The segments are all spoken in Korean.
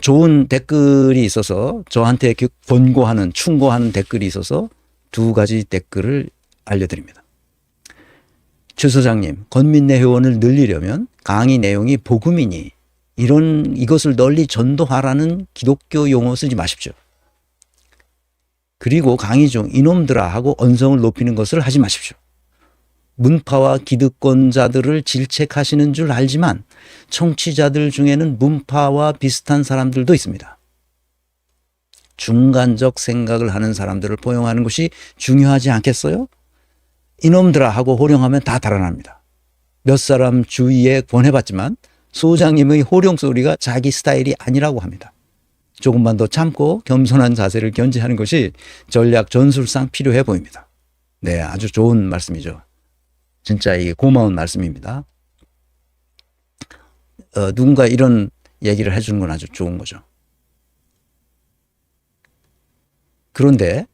좋은 댓글이 있어서 저한테 권고하는, 충고하는 댓글이 있어서 두 가지 댓글을 알려드립니다. 최 소장님, 권민내 회원을 늘리려면 강의 내용이 복음이니 이것을 널리 전도하라는 기독교 용어 쓰지 마십시오. 그리고 강의 중 이놈들아 하고 언성을 높이는 것을 하지 마십시오. 문파와 기득권자들을 질책하시는 줄 알지만 청취자들 중에는 문파와 비슷한 사람들도 있습니다. 중간적 생각을 하는 사람들을 포용하는 것이 중요하지 않겠어요? 이놈들아 하고 호령하면 다 달아납니다. 몇 사람 주위에 권해봤지만 소장님의 호령 소리가 자기 스타일이 아니라고 합니다. 조금만 더 참고 겸손한 자세를 견지하는 것이 전략 전술상 필요해 보입니다. 네, 아주 좋은 말씀이죠. 진짜 이게 고마운 말씀입니다. 누군가 이런 얘기를 해주는 건 아주 좋은 거죠. 그런데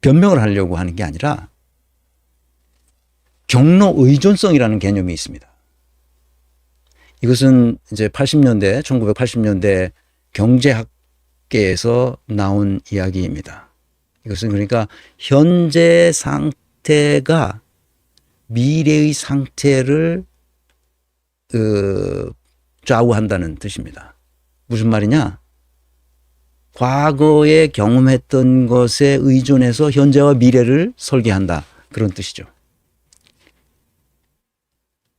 변명을 하려고 하는 게 아니라 경로 의존성이라는 개념이 있습니다. 이것은 이제 1980년대 경제학계에서 나온 이야기입니다. 이것은 그러니까 현재 상태가 미래의 상태를 좌우한다는 뜻입니다. 무슨 말이냐? 과거에 경험했던 것에 의존해서 현재와 미래를 설계한다. 그런 뜻이죠.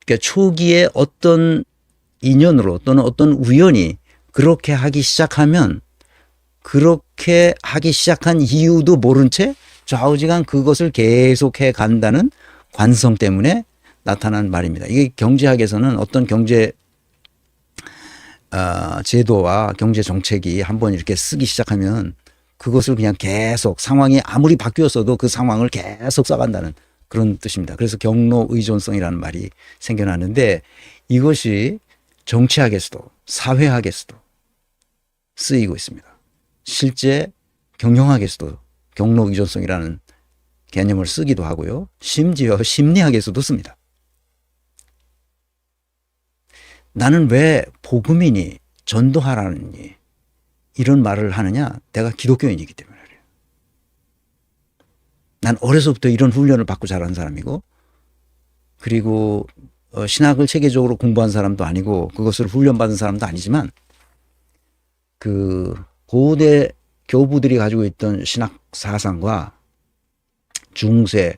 그러니까 초기에 어떤 인연으로 또는 어떤 우연이 그렇게 하기 시작하면 그렇게 하기 시작한 이유도 모른 채 좌우지간 그것을 계속해 간다는 관성 때문에 나타난 말입니다. 이게 경제학에서는 어떤 경제 제도와 경제 정책이 한번 이렇게 쓰기 시작하면 그것을 그냥 계속 상황이 아무리 바뀌었어도 그 상황을 계속 써간다는 그런 뜻입니다. 그래서 경로 의존성이라는 말이 생겨나는데 이것이 정치학에서도 사회학에서도 쓰이고 있습니다. 실제 경영학에서도 경로 의존성이라는 개념을 쓰기도 하고요. 심지어 심리학에서도 씁니다. 나는 왜 복음이니 전도하라느니 이런 말을 하느냐? 내가 기독교인이기 때문에 그래요. 난 어려서부터 이런 훈련을 받고 자란 사람이고 그리고 신학을 체계적으로 공부한 사람도 아니고 그것을 훈련받은 사람도 아니지만 그 고대 교부들이 가지고 있던 신학 사상과 중세,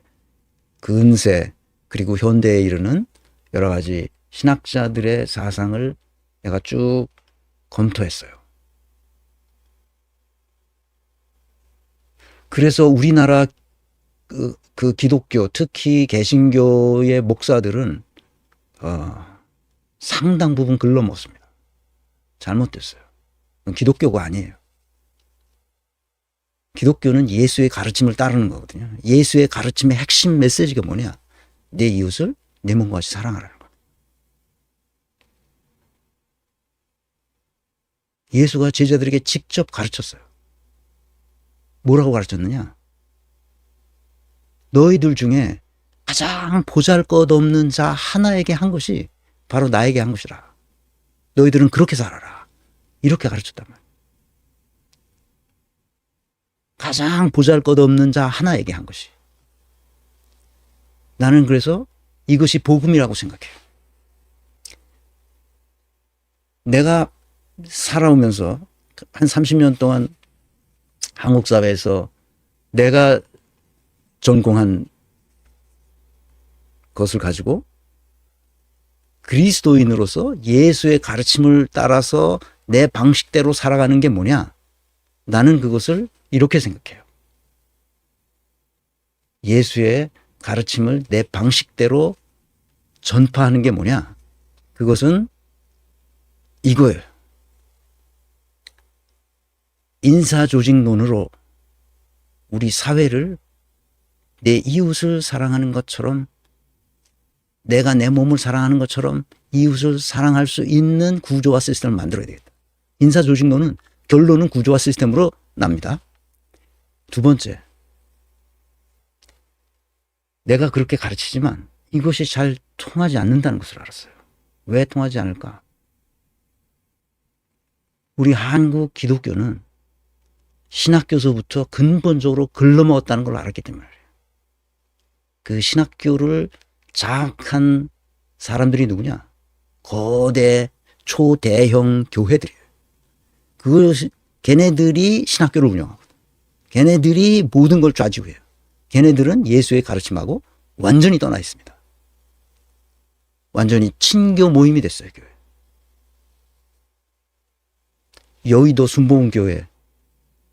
근세 그리고 현대에 이르는 여러 가지 신학자들의 사상을 내가 쭉 검토했어요. 그래서 우리나라 그 기독교, 특히 개신교의 목사들은 상당 부분 글러먹습니다. 잘못됐어요. 기독교가 아니에요. 기독교는 예수의 가르침을 따르는 거거든요. 예수의 가르침의 핵심 메시지가 뭐냐? 내 이웃을 내 몸과 같이 사랑하라는 거예요. 예수가 제자들에게 직접 가르쳤어요. 뭐라고 가르쳤느냐? 너희들 중에 가장 보잘것없는 자 하나에게 한 것이 바로 나에게 한 것이라. 너희들은 그렇게 살아라. 이렇게 가르쳤단 말이에요. 가장 보잘것없는 자 하나에게 한 것이. 나는 그래서 이것이 복음이라고 생각해요. 내가 살아오면서 한 30년 동안 한국 사회에서 내가 전공한 것을 가지고 그리스도인으로서 예수의 가르침을 따라서 내 방식대로 살아가는 게 뭐냐? 나는 그것을 이렇게 생각해요. 예수의 가르침을 내 방식대로 전파하는 게 뭐냐? 그것은 이거예요. 인사조직론으로 우리 사회를 내 이웃을 사랑하는 것처럼 내가 내 몸을 사랑하는 것처럼 이웃을 사랑할 수 있는 구조와 시스템을 만들어야 되겠다. 인사조직론은 결론은 구조와 시스템으로 납니다. 두 번째, 내가 그렇게 가르치지만 이것이 잘 통하지 않는다는 것을 알았어요. 왜 통하지 않을까? 우리 한국 기독교는 신학교서부터 근본적으로 글러먹었다는 걸 알았기 때문에 그 신학교를 장악한 사람들이 누구냐? 거대 초대형 교회들이에요. 걔네들이 신학교를 운영하고 걔네들이 모든 걸 좌지우해요. 걔네들은 예수의 가르침하고 완전히 떠나 있습니다. 완전히 친교 모임이 됐어요. 교회. 여의도 순복음교회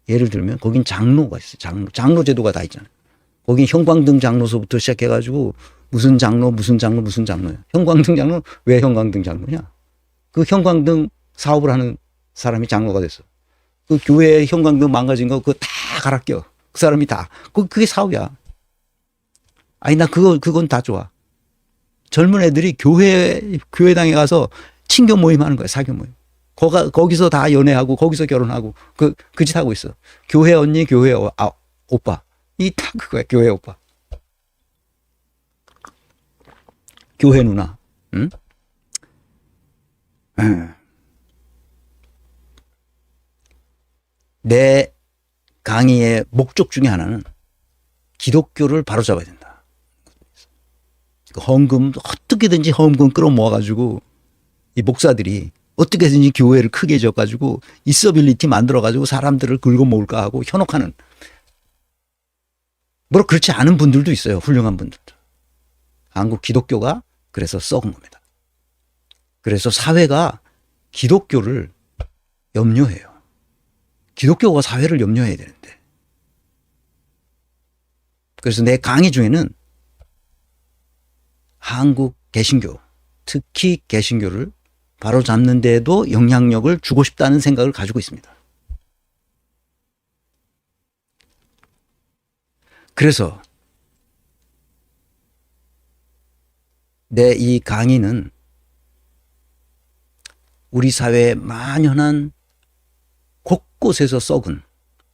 예를 들면 거긴 장로가 있어요. 장로 제도가 다 있잖아요. 거긴 형광등 장로서부터 시작해가지고 무슨 장로 무슨 장로 무슨 장로예요. 형광등 장로 왜 형광등 장로냐? 그 형광등 사업을 하는 사람이 장로가 됐어. 그 교회 형광등 망가진 거 그거 다 갈아 껴. 그 사람이 다. 그게 사업이야. 아니 나 그건 다 좋아. 젊은 애들이 교회당에 가서 친교 모임 하는 거야. 사교 모임. 거기서 다 연애하고 거기서 결혼하고 그 짓 하고 있어. 교회 언니, 교회 오빠. 이 딱 그거야. 교회 오빠. 교회 누나. 응? 내 강의의 목적 중에 하나는 기독교를 바로잡아야 된다. 헌금 어떻게든지 헌금 끌어모아가지고 이 목사들이 어떻게든지 교회를 크게 지어가지고 이서빌리티 만들어가지고 사람들을 긁어모을까 하고 현혹하는 뭐 그렇지 않은 분들도 있어요. 훌륭한 분들도. 한국 기독교가 그래서 썩은 겁니다. 그래서 사회가 기독교를 염려해요. 기독교가 사회를 염려해야 되는데. 그래서 내 강의 중에는 한국 개신교, 특히 개신교를 바로잡는 데에도 영향력을 주고 싶다는 생각을 가지고 있습니다. 그래서 내 이 강의는 우리 사회에 만연한 곳곳에서 썩은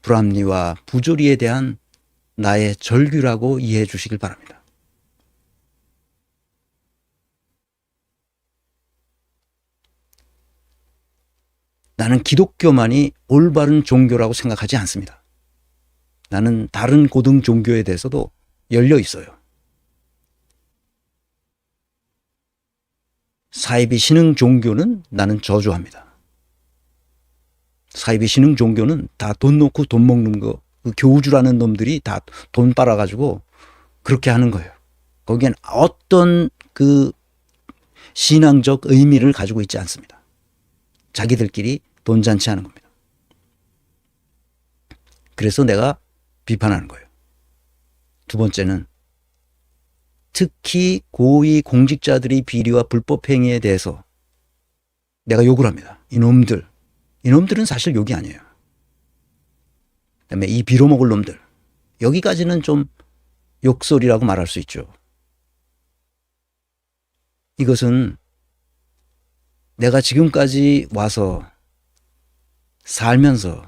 불합리와 부조리에 대한 나의 절규라고 이해해 주시길 바랍니다. 나는 기독교만이 올바른 종교라고 생각하지 않습니다. 나는 다른 고등 종교에 대해서도 열려 있어요. 사이비 신흥 종교는 나는 저주합니다. 사이비 신흥 종교는 다 돈 놓고 돈 먹는 거, 그 교주라는 놈들이 다 돈 빨아가지고 그렇게 하는 거예요. 거기엔 어떤 그 신앙적 의미를 가지고 있지 않습니다. 자기들끼리 돈잔치 하는 겁니다. 그래서 내가 비판하는 거예요. 두 번째는 특히 고위 공직자들의 비리와 불법 행위에 대해서 내가 욕을 합니다. 이놈들은 사실 욕이 아니에요. 그다음에 이 빌어먹을 놈들. 여기까지는 좀 욕설이라고 말할 수 있죠. 이것은 내가 지금까지 와서 살면서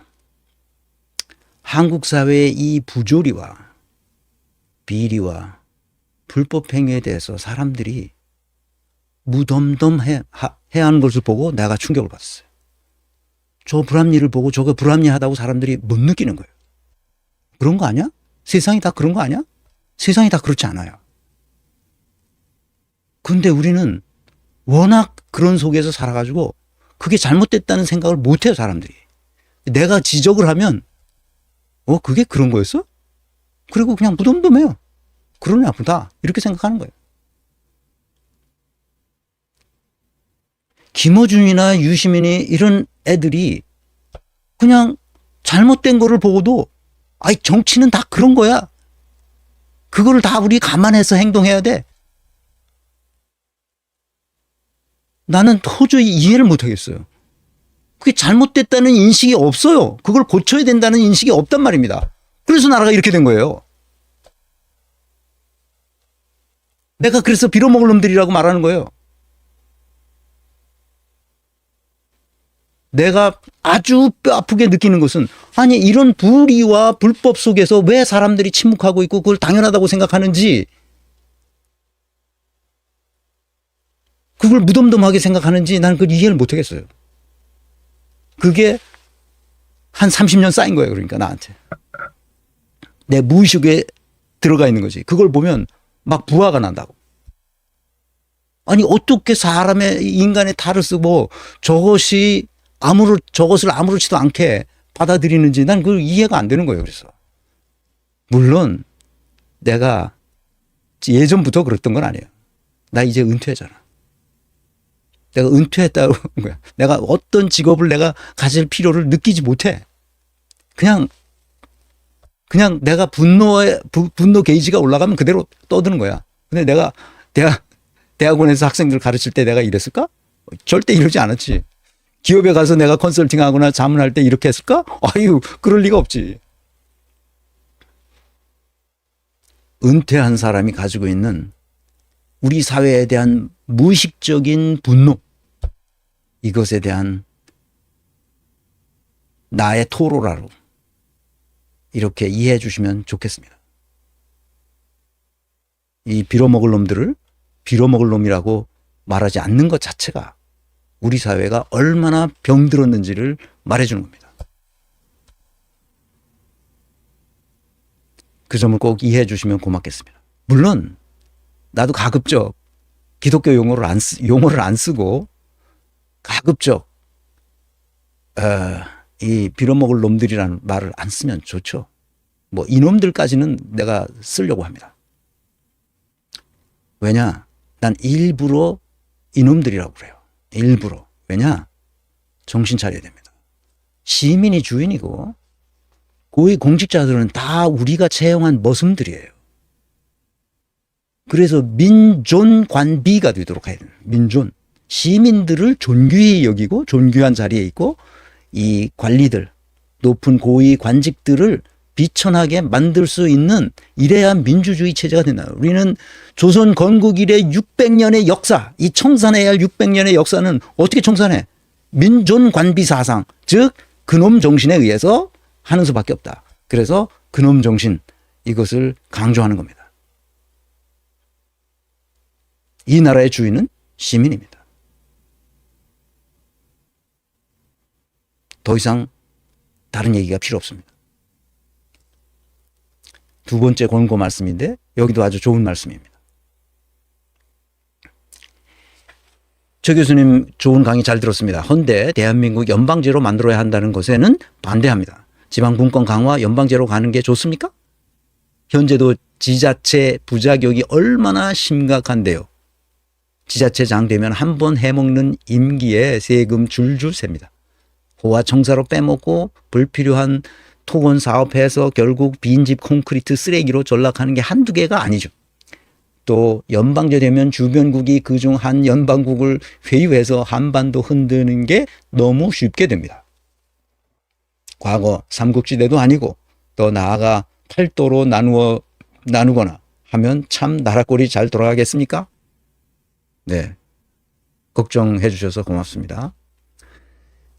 한국 사회의 이 부조리와 비리와 불법 행위에 대해서 사람들이 무덤덤해 하는 것을 보고 내가 충격을 받았어요. 저 불합리를 보고 저거 불합리하다고 사람들이 못 느끼는 거예요. 그런 거 아니야? 세상이 다 그런 거 아니야? 세상이 다 그렇지 않아요. 근데 우리는 워낙 그런 속에서 살아가지고 그게 잘못됐다는 생각을 못해요, 사람들이. 내가 지적을 하면 그게 그런 거였어? 그리고 그냥 무덤덤해요. 그러냐 보다 이렇게 생각하는 거예요. 김어준이나 유시민이 이런 애들이 그냥 잘못된 거를 보고도 정치는 다 그런 거야. 그거를 다 우리 감안해서 행동해야 돼. 나는 도저히 이해를 못하겠어요. 그게 잘못됐다는 인식이 없어요. 그걸 고쳐야 된다는 인식이 없단 말입니다. 그래서 나라가 이렇게 된 거예요. 내가 그래서 빌어먹을 놈들이라고 말하는 거예요. 내가 아주 뼈 아프게 느끼는 것은 이런 불의와 불법 속에서 왜 사람들이 침묵하고 있고 그걸 당연하다고 생각하는지, 그걸 무덤덤하게 생각하는지 나는 그걸 이해를 못하겠어요. 그게 한 30년 쌓인 거예요. 그러니까 나한테. 내 무의식에 들어가 있는 거지. 그걸 보면 막 부화가 난다고. 아니 어떻게 사람의 인간의 탈을 쓰고 저것을 아무렇지도 않게 받아들이는지 난 그 이해가 안 되는 거예요. 그래서 물론 내가 예전부터 그랬던 건 아니에요. 나 이제 은퇴했잖아. 내가 은퇴했다고 한 거야. 내가 어떤 직업을 내가 가질 필요를 느끼지 못해. 그냥 내가 분노 게이지가 올라가면 그대로 떠드는 거야. 근데 내가 대학원에서 학생들 가르칠 때 내가 이랬을까? 절대 이러지 않았지. 기업에 가서 내가 컨설팅하거나 자문할 때 이렇게 했을까? 아유, 그럴 리가 없지. 은퇴한 사람이 가지고 있는 우리 사회에 대한 무의식적인 분노, 이것에 대한 나의 토로라로 이렇게 이해해 주시면 좋겠습니다. 이 빌어먹을 놈들을 빌어먹을 놈이라고 말하지 않는 것 자체가 우리 사회가 얼마나 병들었는지를 말해주는 겁니다. 그 점을 꼭 이해해 주시면 고맙겠습니다. 물론 나도 가급적 기독교 용어를 안 쓰고 가급적 이 빌어먹을 놈들이라는 말을 안 쓰면 좋죠. 뭐 이놈들까지는 내가 쓰려고 합니다. 왜냐? 난 일부러 이놈들이라고 그래요. 일부러. 왜냐? 정신 차려야 됩니다. 시민이 주인이고 고위 공직자들은 다 우리가 채용한 머슴들이에요. 그래서 민존관비가 되도록 해야 돼요. 민존. 시민들을 존귀히 여기고 존귀한 자리에 있고 이 관리들, 높은 고위 관직들을 비천하게 만들 수 있는 이래야 민주주의 체제가 된다. 우리는 조선 건국 이래 600년의 역사, 이 청산해야 할 600년의 역사는 어떻게 청산해? 민존관비 사상, 즉 근엄 정신에 의해서 하는 수밖에 없다. 그래서 근엄 정신, 이것을 강조하는 겁니다. 이 나라의 주인은 시민입니다. 더 이상 다른 얘기가 필요 없습니다. 두 번째 권고 말씀인데 여기도 아주 좋은 말씀입니다. 최 교수님 좋은 강의 잘 들었습니다. 헌데 대한민국 연방제로 만들어야 한다는 것에는 반대합니다. 지방분권 강화 연방제로 가는 게 좋습니까? 현재도 지자체 부자격이 얼마나 심각한데요. 지자체장 되면 한 번 해먹는 임기에 세금 줄줄 셉니다. 호화 청사로 빼먹고 불필요한 토건 사업해서 결국 빈집 콘크리트 쓰레기로 전락하는 게 한두 개가 아니죠. 또 연방제 되면 주변국이 그중 한 연방국을 회유해서 한반도 흔드는 게 너무 쉽게 됩니다. 과거 삼국지대도 아니고 더 나아가 팔도로 나누거나 하면 참 나라 꼴이 잘 돌아가겠습니까? 네, 걱정해 주셔서 고맙습니다.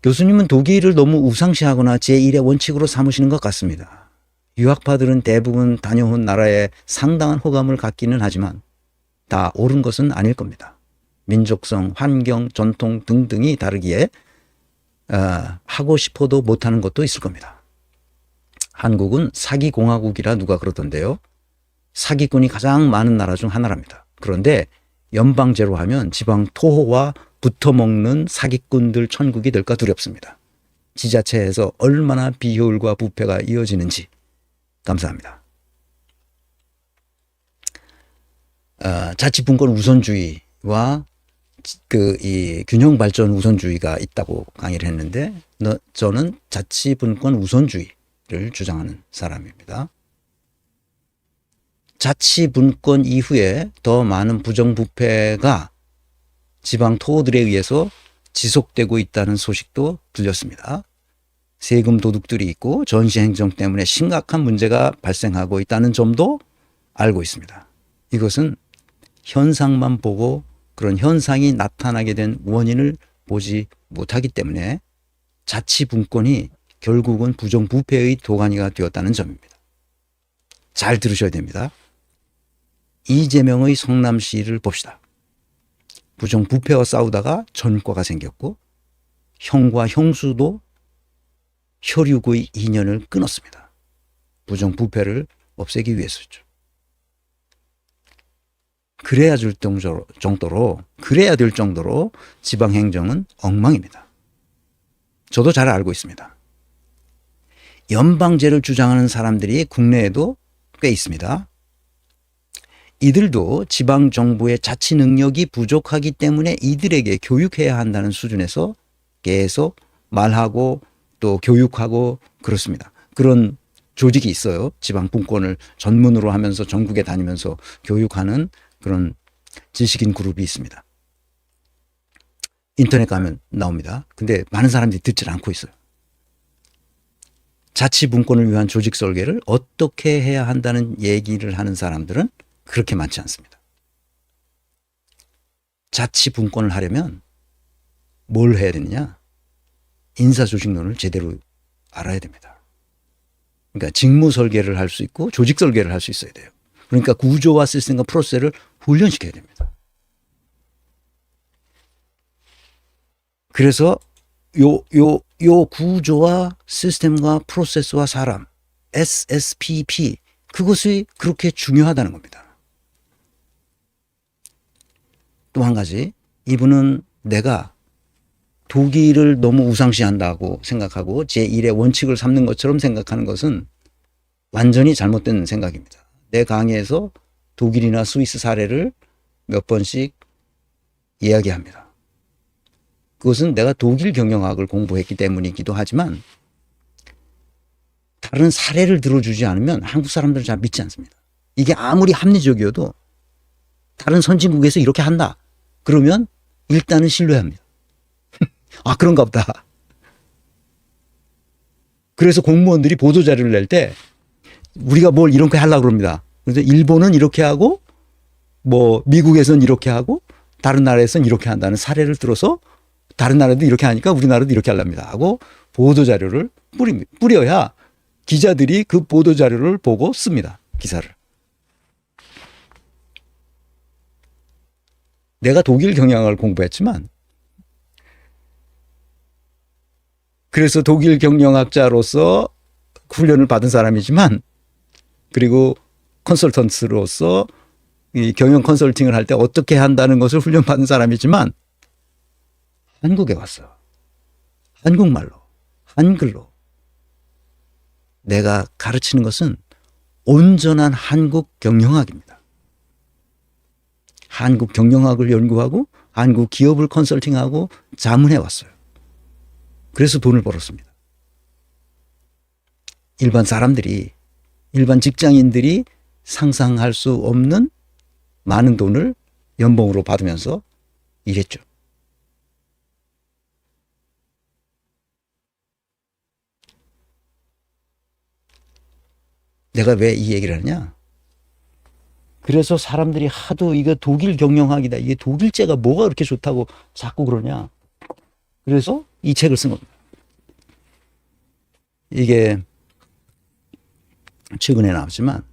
교수님은 독일을 너무 우상시하거나 제1의 원칙으로 삼으시는 것 같습니다. 유학파들은 대부분 다녀온 나라에 상당한 호감을 갖기는 하지만 다 옳은 것은 아닐 겁니다. 민족성, 환경, 전통 등등이 다르기에 하고 싶어도 못하는 것도 있을 겁니다. 한국은 사기공화국이라 누가 그러던데요. 사기꾼이 가장 많은 나라 중 하나랍니다. 그런데 연방제로 하면 지방 토호와 붙어먹는 사기꾼들 천국이 될까 두렵습니다. 지자체에서 얼마나 비효율과 부패가 이어지는지. 감사합니다. 자치분권 우선주의와 이 균형 발전 우선주의가 있다고 강의를 했는데 저는 자치분권 우선주의를 주장하는 사람입니다. 자치분권 이후에 더 많은 부정부패가 지방 토호들에 의해서 지속되고 있다는 소식도 들렸습니다. 세금 도둑들이 있고 전시행정 때문에 심각한 문제가 발생하고 있다는 점도 알고 있습니다. 이것은 현상만 보고 그런 현상이 나타나게 된 원인을 보지 못하기 때문에 자치분권이 결국은 부정부패의 도가니가 되었다는 점입니다. 잘 들으셔야 됩니다. 이재명의 성남시를 봅시다. 부정부패와 싸우다가 전과가 생겼고 형과 형수도 혈육의 인연을 끊었습니다. 부정부패를 없애기 위해서죠. 그래야 될 정도로 지방행정은 엉망입니다. 저도 잘 알고 있습니다. 연방제를 주장하는 사람들이 국내에도 꽤 있습니다. 이들도 지방정부의 자치 능력이 부족하기 때문에 이들에게 교육해야 한다는 수준에서 계속 말하고 또 교육하고 그렇습니다. 그런 조직이 있어요. 지방분권을 전문으로 하면서 전국에 다니면서 교육하는 그런 지식인 그룹이 있습니다. 인터넷 가면 나옵니다. 근데 많은 사람들이 듣질 않고 있어요. 자치분권을 위한 조직 설계를 어떻게 해야 한다는 얘기를 하는 사람들은 그렇게 많지 않습니다. 자치분권을 하려면 뭘 해야 되느냐? 인사조직론을 제대로 알아야 됩니다. 그러니까 직무 설계를 할 수 있고 조직 설계를 할 수 있어야 돼요. 그러니까 구조와 시스템과 프로세스를 훈련시켜야 됩니다. 그래서 요 구조와 시스템과 프로세스와 사람, SSPP, 그것이 그렇게 중요하다는 겁니다. 또 한 가지, 이분은 내가 독일을 너무 우상시한다고 생각하고 제1의 원칙을 삼는 것처럼 생각하는 것은 완전히 잘못된 생각입니다. 내 강의에서 독일이나 스위스 사례를 몇 번씩 이야기합니다. 그것은 내가 독일 경영학을 공부했기 때문이기도 하지만 다른 사례를 들어주지 않으면 한국 사람들은 잘 믿지 않습니다. 이게 아무리 합리적이어도 다른 선진국에서 이렇게 한다. 그러면 일단은 신뢰합니다. 아, 그런가 보다. 그래서 공무원들이 보도자료를 낼 때 우리가 뭘 이렇게 하려고 그럽니다. 그래서 일본은 이렇게 하고 뭐 미국에서는 이렇게 하고 다른 나라에서는 이렇게 한다는 사례를 들어서 다른 나라도 이렇게 하니까 우리나라도 이렇게 하랍니다 하고 보도자료를 뿌려야 기자들이 그 보도자료를 보고 씁니다. 기사를. 내가 독일 경영학을 공부했지만 그래서 독일 경영학자로서 훈련을 받은 사람이지만 그리고 컨설턴트로서 이 경영 컨설팅을 할 때 어떻게 한다는 것을 훈련받은 사람이지만 한국에 왔어. 한국말로, 한글로. 내가 가르치는 것은 온전한 한국 경영학입니다. 한국 경영학을 연구하고 한국 기업을 컨설팅하고 자문해 왔어요. 그래서 돈을 벌었습니다. 일반 사람들이, 일반 직장인들이 상상할 수 없는 많은 돈을 연봉으로 받으면서 일했죠. 내가 왜 이 얘기를 하냐? 그래서 사람들이 하도 이거 독일 경영학이다. 이게 독일제가 뭐가 그렇게 좋다고 자꾸 그러냐? 그래서 이 책을 쓴 겁니다. 이게 최근에 나왔지만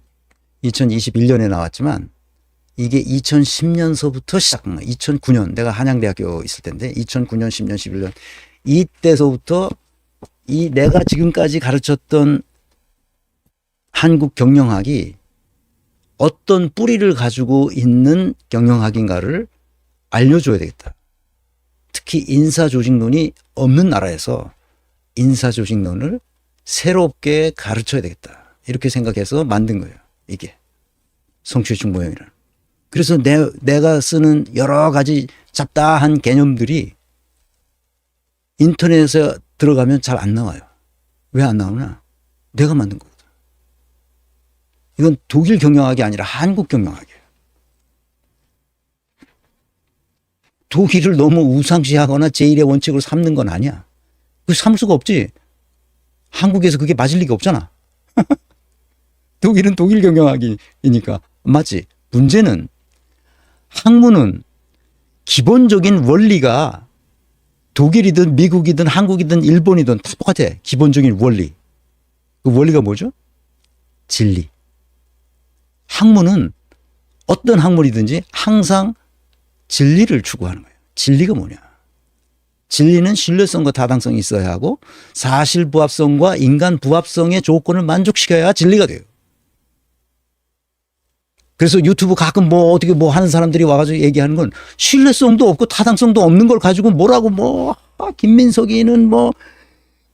2021년에 나왔지만 이게 2010년서부터 시작한 거예요. 2009년 내가 한양대학교 있을 텐데 2009년, 10년, 11년 이때서부터 이 내가 지금까지 가르쳤던 한국 경영학이 어떤 뿌리를 가지고 있는 경영학인가를 알려줘야 되겠다. 특히 인사조직론이 없는 나라에서 인사조직론을 새롭게 가르쳐야 되겠다. 이렇게 생각해서 만든 거예요. 이게 성취중 모형이라는. 그래서 내가 쓰는 여러 가지 잡다한 개념들이 인터넷에 들어가면 잘 안 나와요. 왜 안 나오나? 내가 만든 거거든. 이건 독일 경영학이 아니라 한국 경영학이에요. 독일을 너무 우상시하거나 제1의 원칙으로 삼는 건 아니야. 그 삼을 수가 없지. 한국에서 그게 맞을 리가 없잖아. 독일은 독일 경영학이니까. 맞지? 문제는 학문은 기본적인 원리가 독일이든 미국이든 한국이든 일본이든 다 똑같아. 기본적인 원리. 그 원리가 뭐죠? 진리. 학문은 어떤 학문이든지 항상 진리를 추구하는 거예요. 진리가 뭐냐? 진리는 신뢰성과 타당성이 있어야 하고 사실 부합성과 인간 부합성의 조건을 만족시켜야 진리가 돼요. 그래서 유튜브 가끔 뭐 어떻게 뭐 하는 사람들이 와가지고 얘기하는 건 신뢰성도 없고 타당성도 없는 걸 가지고 뭐라고 김민석이는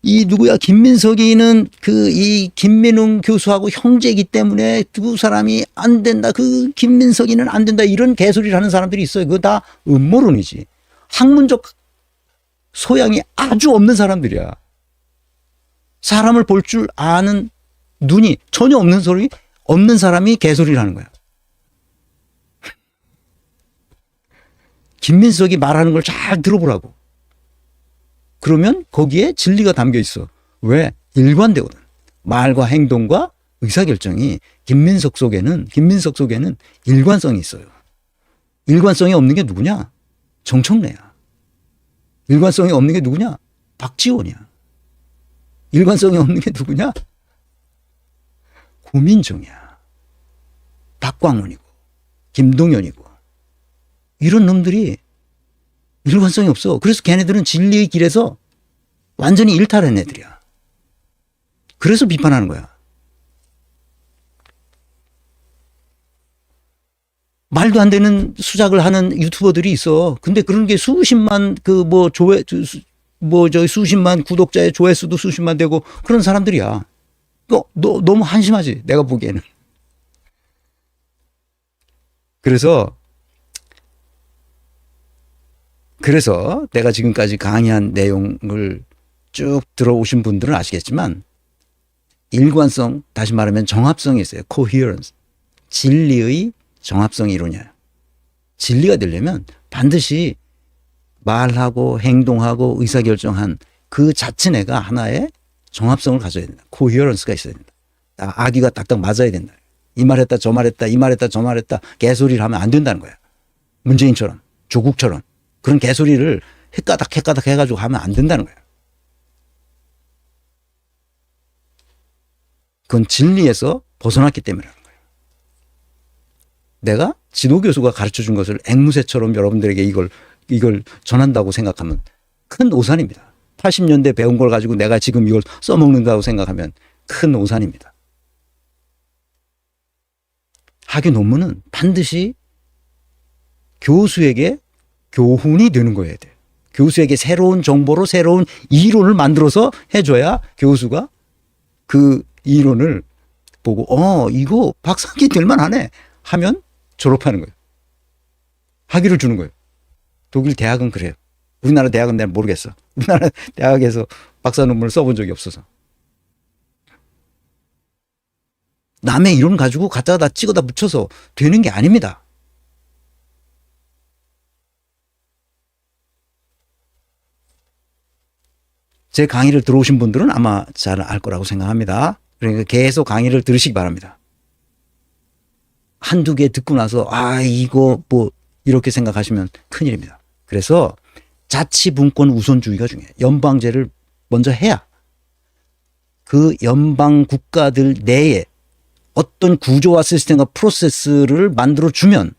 이 누구야 김민석이는 이 김민웅 교수하고 형제이기 때문에 두 사람이 안 된다. 그 김민석이는 안 된다. 이런 개소리를 하는 사람들이 있어요. 그거 다 음모론이지. 학문적 소양이 아주 없는 사람들이야. 사람을 볼 줄 아는 눈이 전혀 없는 사람이 개소리를 하는 거야. 김민석이 말하는 걸 잘 들어보라고. 그러면 거기에 진리가 담겨 있어. 왜? 일관되거든. 말과 행동과 의사결정이 김민석 속에는 일관성이 있어요. 일관성이 없는 게 누구냐? 정청래야. 일관성이 없는 게 누구냐? 박지원이야. 일관성이 없는 게 누구냐? 고민정이야. 박광훈이고 김동연이고 이런 놈들이 일관성이 없어. 그래서 걔네들은 진리의 길에서 완전히 일탈한 애들이야. 그래서 비판하는 거야. 말도 안 되는 수작을 하는 유튜버들이 있어. 근데 그런 게 수십만 수십만 구독자의 조회수도 수십만 되고 그런 사람들이야. 너무 한심하지. 내가 보기에는. 그래서 내가 지금까지 강의한 내용을 쭉 들어오신 분들은 아시겠지만 일관성, 다시 말하면 정합성이 있어요. coherence. 진리의 정합성 이론이에요. 진리가 되려면 반드시 말하고 행동하고 의사결정한 그 자체가 하나의 정합성을 가져야 된다. coherence가 있어야 된다. 아기가 딱딱 맞아야 된다. 이 말했다 저 말했다 이 말했다 저 말했다 개소리를 하면 안 된다는 거야. 문재인처럼 조국처럼 그런 개소리를 헷가닥 해가지고 하면 안 된다는 거야. 그건 진리에서 벗어났기 때문이라는 거예요. 내가 지도교수가 가르쳐준 것을 앵무새처럼 여러분들에게 이걸 전한다고 생각하면 큰 오산입니다. 80년대 배운 걸 가지고 내가 지금 이걸 써먹는다고 생각하면 큰 오산입니다. 학위 논문은 반드시 교수에게 교훈이 되는 거여야 돼. 교수에게 새로운 정보로 새로운 이론을 만들어서 해줘야 교수가 그 이론을 보고 이거 박사학위 될 만하네 하면 졸업하는 거예요. 학위를 주는 거예요. 독일 대학은 그래요. 우리나라 대학은 내가 모르겠어. 우리나라 대학에서 박사 논문을 써본 적이 없어서. 남의 이론 가지고 갖다가 다 찍어다 붙여서 되는 게 아닙니다. 제 강의를 들어오신 분들은 아마 잘 알 거라고 생각합니다. 그러니까 계속 강의를 들으시기 바랍니다. 한두 개 듣고 나서 이거 이렇게 생각하시면 큰일입니다. 그래서 자치분권 우선주의가 중요해요. 연방제를 먼저 해야 그 연방 국가들 내에 어떤 구조와 시스템과 프로세스를 만들어주면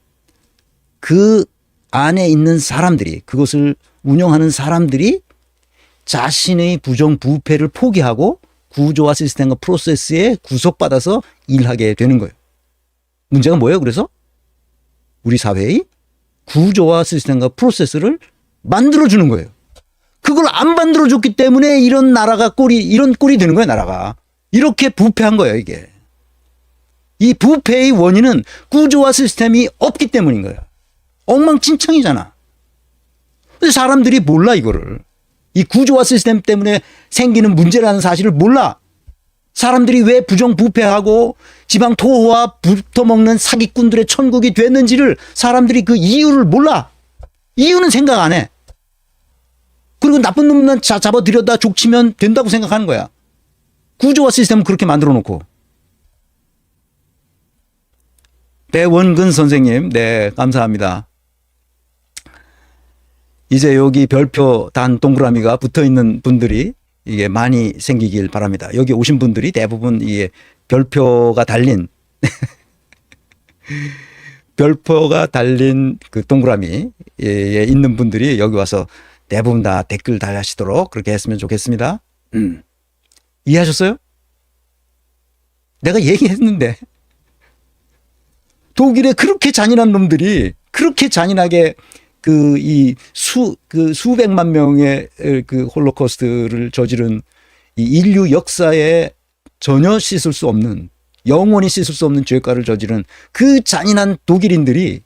그 안에 있는 사람들이 그것을 운영하는 사람들이 자신의 부정부패를 포기하고 구조와 시스템과 프로세스에 구속받아서 일하게 되는 거예요. 문제가 뭐예요? 그래서 우리 사회의 구조와 시스템과 프로세스를 만들어주는 거예요. 그걸 안 만들어줬기 때문에 이런 꼴이 되는 거예요, 나라가. 이렇게 부패한 거예요, 이게. 이 부패의 원인은 구조와 시스템이 없기 때문인 거예요. 엉망진창이잖아. 근데 사람들이 몰라, 이거를. 이 구조와 시스템 때문에 생기는 문제라는 사실을 몰라. 사람들이 왜 부정부패하고 지방 토호와 붙어먹는 사기꾼들의 천국이 됐는지를 사람들이 그 이유를 몰라. 이유는 생각 안 해. 그리고 나쁜 놈만 잡아들여다 족치면 된다고 생각하는 거야. 구조와 시스템을 그렇게 만들어 놓고. 배원근 선생님, 네, 감사합니다. 이제 여기 별표 단 동그라미가 붙어 있는 분들이 이게 많이 생기길 바랍니다. 여기 오신 분들이 대부분 이게 별표가 달린 별표가 달린 그 동그라미에 있는 분들이 여기 와서 대부분 다 댓글 달하시도록 그렇게 했으면 좋겠습니다. 이해하셨어요? 내가 얘기했는데 독일에 그렇게 잔인한 놈들이 그렇게 잔인하게 수백만 명의 그 홀로코스트를 저지른 이 인류 역사에 전혀 씻을 수 없는, 영원히 씻을 수 없는 죄가를 저지른 그 잔인한 독일인들이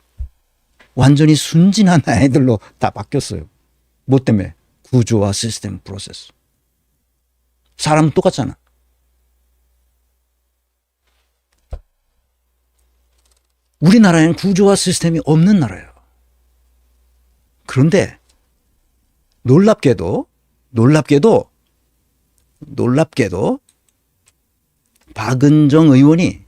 완전히 순진한 애들로 다 바뀌었어요. 뭐 때문에? 구조와 시스템, 프로세스. 사람은 똑같잖아. 우리나라에는 구조와 시스템이 없는 나라예요. 그런데 놀랍게도 박은정 의원이